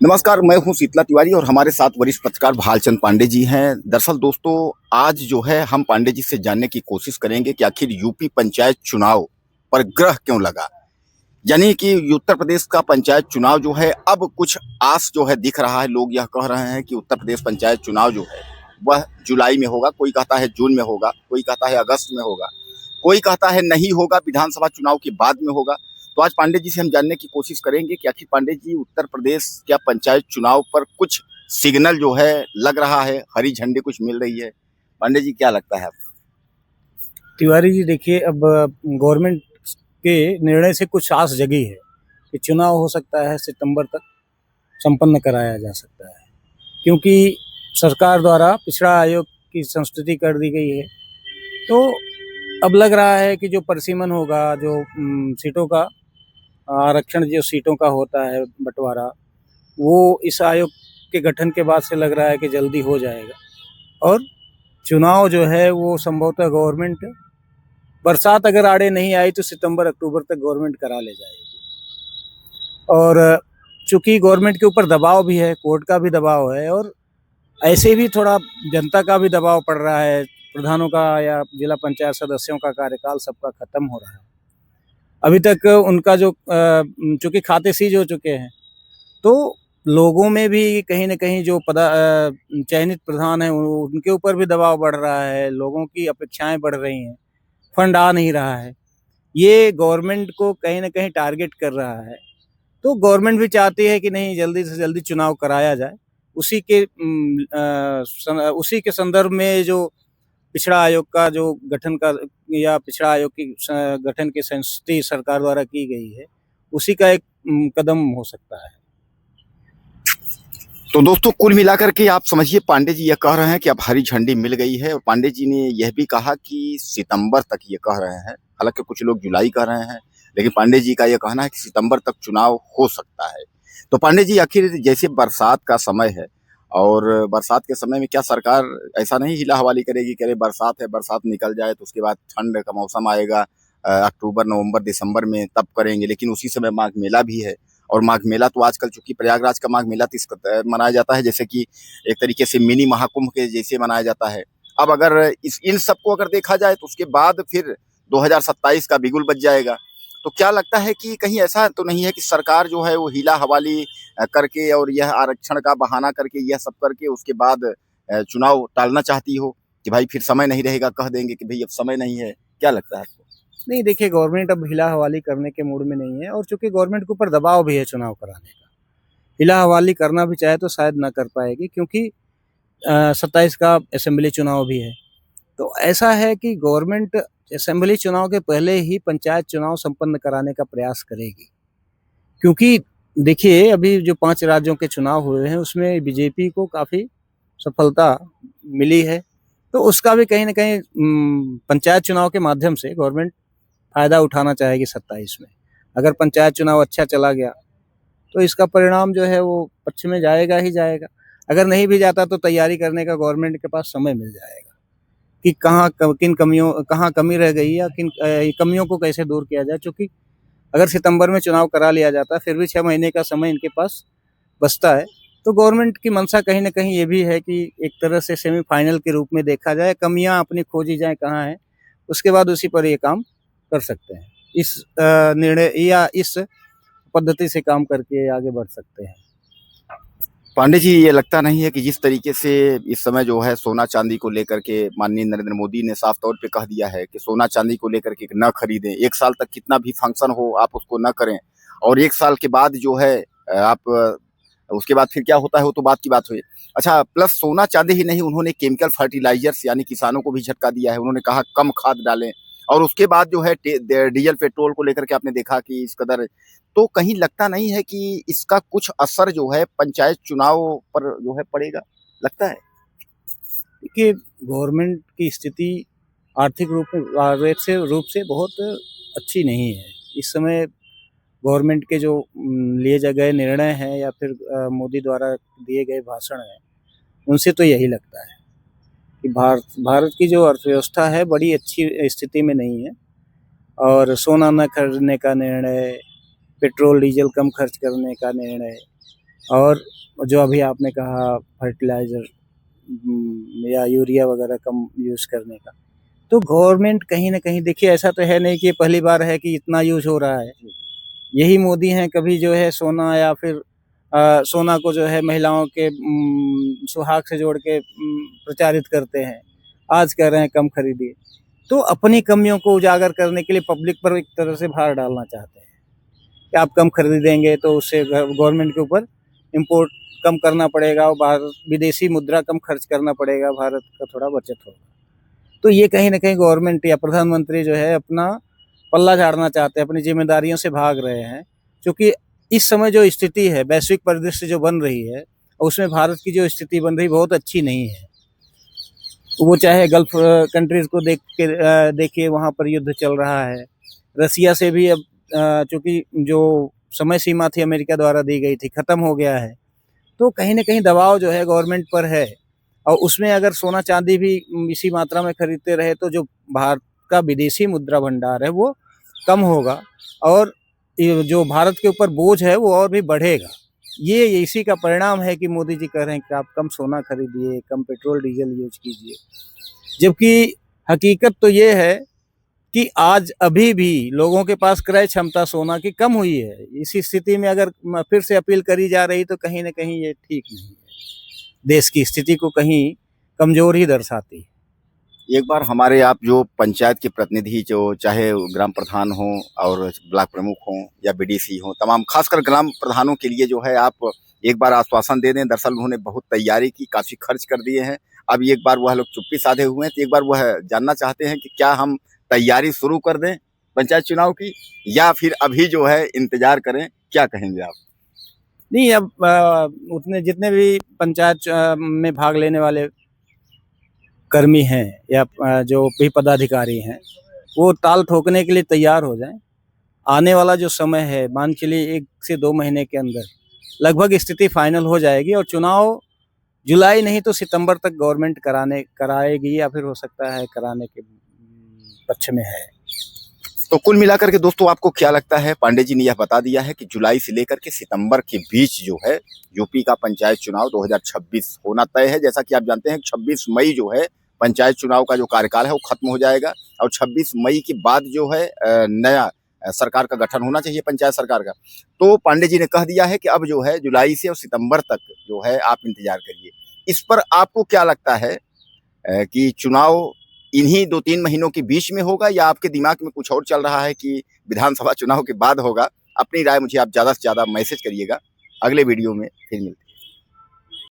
नमस्कार, मैं हूं शीतला तिवारी और हमारे साथ वरिष्ठ पत्रकार भालचंद पांडे जी हैं। दरअसल दोस्तों, आज जो है हम पांडे जी से जानने की कोशिश करेंगे कि आखिर यूपी पंचायत चुनाव पर ग्रह क्यों लगा। यानी कि उत्तर प्रदेश का पंचायत चुनाव जो है अब कुछ आस जो है दिख रहा है। लोग यह कह रहे हैं कि उत्तर प्रदेश पंचायत चुनाव जो है वह जुलाई में होगा, कोई कहता है जून में होगा, कोई कहता है अगस्त में होगा, कोई कहता है नहीं होगा, विधानसभा चुनाव के बाद में होगा। तो आज पांडे जी से हम जानने की कोशिश करेंगे कि आखिर पांडे जी उत्तर प्रदेश क्या पंचायत चुनाव पर कुछ सिग्नल जो है लग रहा है, हरी झंडी कुछ मिल रही है। पांडे जी क्या लगता है आपको? तिवारी जी देखिए, अब गवर्नमेंट के निर्णय से कुछ आस जगी है कि चुनाव हो सकता है सितंबर तक संपन्न कराया जा सकता है, क्योंकि सरकार द्वारा पिछड़ा आयोग की संस्तुति कर दी गई है। तो अब लग रहा है कि जो परिसीमन होगा, जो सीटों का आरक्षण, जो सीटों का होता है बंटवारा, वो इस आयोग के गठन के बाद से लग रहा है कि जल्दी हो जाएगा। और चुनाव जो है वो संभवतः गवर्नमेंट, बरसात अगर आड़े नहीं आई तो सितंबर अक्टूबर तक गवर्नमेंट करा ले जाएगी। और चूंकि गवर्नमेंट के ऊपर दबाव भी है, कोर्ट का भी दबाव है, और ऐसे भी थोड़ा जनता का भी दबाव पड़ रहा है। प्रधानों का या जिला पंचायत सदस्यों का कार्यकाल सबका खत्म हो रहा है। अभी तक उनका जो चूंकि खाते सीज हो चुके हैं, तो लोगों में भी कहीं ना कहीं जो चयनित प्रधान है उनके ऊपर भी दबाव बढ़ रहा है। लोगों की अपेक्षाएं बढ़ रही हैं, फंड आ नहीं रहा है। ये गवर्नमेंट को कहीं ना कहीं टारगेट कर रहा है। तो गवर्नमेंट भी चाहती है कि नहीं, जल्दी से जल्दी चुनाव कराया जाए। उसी के संदर्भ में जो पिछड़ा आयोग का जो गठन का, या पिछड़ा आयोग की गठन की संस्तुति सरकार द्वारा की गई है, उसी का एक कदम हो सकता है। तो दोस्तों, कुल मिलाकर के आप समझिए पांडे जी यह कह रहे हैं कि अब हरी झंडी मिल गई है, और पांडे जी ने यह भी कहा कि सितंबर तक ये कह रहे हैं। हालांकि कुछ लोग जुलाई कह रहे हैं, लेकिन पांडे जी का यह कहना है कि सितंबर तक चुनाव हो सकता है। तो पांडे जी, आखिर जैसे बरसात का समय है, और बरसात के समय में क्या सरकार ऐसा नहीं हिला हवाली करेगी कि अरे बरसात है, बरसात निकल जाए तो उसके बाद ठंड का मौसम आएगा, अक्टूबर नवंबर दिसंबर में, तब करेंगे। लेकिन उसी समय माघ मेला भी है, और माघ मेला तो आजकल चूंकि प्रयागराज का माघ मेला मनाया जाता है, जैसे कि एक तरीके से मिनी महाकुंभ के जैसे मनाया जाता है। अब अगर इन सबको अगर देखा जाए तो उसके बाद फिर 2027 का बिगुल बज जाएगा। तो क्या लगता है कि कहीं ऐसा तो नहीं है कि सरकार जो है वो हीला हवाली करके और यह आरक्षण का बहाना करके, यह सब करके उसके बाद चुनाव टालना चाहती हो कि भाई फिर समय नहीं रहेगा, कह देंगे कि भाई अब समय नहीं है। क्या लगता है आपको? नहीं देखिए, गवर्नमेंट अब हिला हवाली करने के मूड में नहीं है, और चूंकि गवर्नमेंट के ऊपर दबाव भी है चुनाव कराने का। हिला हवाली करना भी चाहे तो शायद ना कर पाएगी, क्योंकि 27 का असेंबली चुनाव भी है। तो ऐसा है कि गवर्नमेंट असेंबली चुनाव के पहले ही पंचायत चुनाव संपन्न कराने का प्रयास करेगी, क्योंकि देखिए अभी जो 5 राज्यों के चुनाव हुए हैं उसमें बीजेपी को काफ़ी सफलता मिली है। तो उसका भी कहीं ना कहीं पंचायत चुनाव के माध्यम से गवर्नमेंट फायदा उठाना चाहेगी 27 में। अगर पंचायत चुनाव अच्छा चला गया तो इसका परिणाम जो है वो पक्ष में जाएगा ही जाएगा। अगर नहीं भी जाता तो तैयारी करने का गवर्नमेंट के पास समय मिल जाएगा कि कहाँ कमी रह गई, या किन कमियों को कैसे दूर किया जाए। क्योंकि अगर सितंबर में चुनाव करा लिया जाता फिर भी 6 महीने का समय इनके पास बचता है। तो गवर्नमेंट की मंशा कहीं ना कहीं ये भी है कि एक तरह से सेमीफाइनल के रूप में देखा जाए, कमियां अपनी खोजी जाए कहाँ हैं, उसके बाद उसी पर ये काम कर सकते हैं। इस निर्णय या इस पद्धति से काम करके आगे बढ़ सकते हैं। पांडे जी, ये लगता नहीं है कि जिस तरीके से इस समय जो है सोना चांदी को लेकर के माननीय नरेंद्र मोदी ने साफ तौर पे कह दिया है कि सोना चांदी को लेकर के न खरीदें, 1 साल तक कितना भी फंक्शन हो आप उसको न करें, और 1 साल के बाद जो है आप उसके बाद फिर क्या होता है वो तो बात की बात हुई। अच्छा, प्लस सोना चांदी ही नहीं, उन्होंने केमिकल फर्टिलाइजर्स यानी किसानों को भी झटका दिया है। उन्होंने कहा कम खाद डालें, और उसके बाद जो है डीजल पेट्रोल को लेकर के आपने देखा कि इस कदर। तो कहीं लगता नहीं है कि इसका कुछ असर जो है पंचायत चुनाव पर जो है पड़ेगा, लगता है? देखिए, गवर्नमेंट की स्थिति आर्थिक रूप से बहुत अच्छी नहीं है इस समय। गवर्नमेंट के जो लिए गए निर्णय हैं, या फिर मोदी द्वारा दिए गए भाषण हैं, उनसे तो यही लगता है कि भारत की जो अर्थव्यवस्था है बड़ी अच्छी स्थिति में नहीं है। और सोना न खरीदने का निर्णय, पेट्रोल डीजल कम खर्च करने का निर्णय, और जो अभी आपने कहा फर्टिलाइज़र या यूरिया वगैरह कम यूज़ करने का, तो गवर्नमेंट कहीं न कहीं देखिए ऐसा तो है नहीं कि ये पहली बार है कि इतना यूज़ हो रहा है। यही मोदी हैं कभी जो है सोना या फिर सोना को जो है महिलाओं के सुहाग से जोड़ के प्रचारित करते हैं। आज कह रहे हैं कम खरीदिए। तो अपनी कमियों को उजागर करने के लिए पब्लिक पर एक तरह से भार डालना चाहते हैं कि आप कम खरीदेंगे तो उससे गवर्नमेंट के ऊपर इम्पोर्ट कम करना पड़ेगा और बाहर विदेशी मुद्रा कम खर्च करना पड़ेगा, भारत का थोड़ा बचत होगा। तो ये कहीं न कहीं गवर्नमेंट या प्रधानमंत्री जो है अपना पल्ला झाड़ना चाहते हैं, अपनी ज़िम्मेदारियों से भाग रहे हैं। क्योंकि इस समय जो स्थिति है, वैश्विक परिदृश्य जो बन रही है, उसमें भारत की जो स्थिति बन रही है बहुत अच्छी नहीं है। वो चाहे गल्फ कंट्रीज़ को देखिए वहाँ पर युद्ध चल रहा है। रसिया से भी अब चूँकि जो समय सीमा थी अमेरिका द्वारा दी गई थी, ख़त्म हो गया है। तो कहीं न कहीं दबाव जो है गवर्नमेंट पर है और उसमें अगर सोना-चांदी भी इसी मात्रा में खरीदते रहे तो जो भारत का विदेशी मुद्रा भंडार है वो कम होगा और ये जो भारत के ऊपर बोझ है वो और भी बढ़ेगा। ये इसी का परिणाम है कि मोदी जी कह रहे हैं कि आप कम सोना खरीदिए, कम पेट्रोल डीज़ल यूज़ कीजिए। जबकि हकीकत तो ये है कि आज अभी भी लोगों के पास क्रय क्षमता सोना की कम हुई है। इसी स्थिति में अगर फिर से अपील करी जा रही तो कहीं न कहीं ये ठीक नहीं है। देश की स्थिति को कहीं कमज़ोर ही दर्शाती है। एक बार हमारे आप जो पंचायत के प्रतिनिधि जो चाहे ग्राम प्रधान हों और ब्लॉक प्रमुख हों या बीडीसी हों, तमाम खासकर ग्राम प्रधानों के लिए जो है आप एक बार आश्वासन दे दें। दरअसल उन्होंने बहुत तैयारी की, काफ़ी खर्च कर दिए हैं। अब एक बार वह लोग चुप्पी साधे हुए हैं, तो एक बार वह जानना चाहते हैं कि क्या हम तैयारी शुरू कर दें पंचायत चुनाव की या फिर अभी जो है इंतज़ार करें? क्या कहेंगे आप? नहीं अब उतने जितने भी पंचायत में भाग लेने वाले कर्मी हैं या जो भी पदाधिकारी हैं, वो ताल ठोकने के लिए तैयार हो जाएँ। आने वाला जो समय है मान के लिए 1 से 2 महीने के अंदर लगभग स्थिति फाइनल हो जाएगी और चुनाव जुलाई नहीं तो सितंबर तक गवर्नमेंट कराएगी या फिर हो सकता है कराने के पक्ष में है। तो कुल मिलाकर के दोस्तों आपको क्या लगता है? पांडे जी ने यह बता दिया है कि जुलाई से लेकर के सितंबर के बीच जो है यूपी का पंचायत चुनाव 2026 होना तय है। जैसा कि आप जानते हैं 26 मई जो है पंचायत चुनाव का जो कार्यकाल है वो खत्म हो जाएगा और 26 मई के बाद जो है नया सरकार का गठन होना चाहिए, पंचायत सरकार का। तो पांडे जी ने कह दिया है कि अब जो है जुलाई से और सितंबर तक जो है आप इंतजार करिए। इस पर आपको क्या लगता है कि चुनाव इन्हीं 2-3 महीनों के बीच में होगा या आपके दिमाग में कुछ और चल रहा है कि विधानसभा चुनाव के बाद होगा? अपनी राय मुझे आप ज़्यादा से ज़्यादा मैसेज करिएगा। अगले वीडियो में फिर मिलते हैं।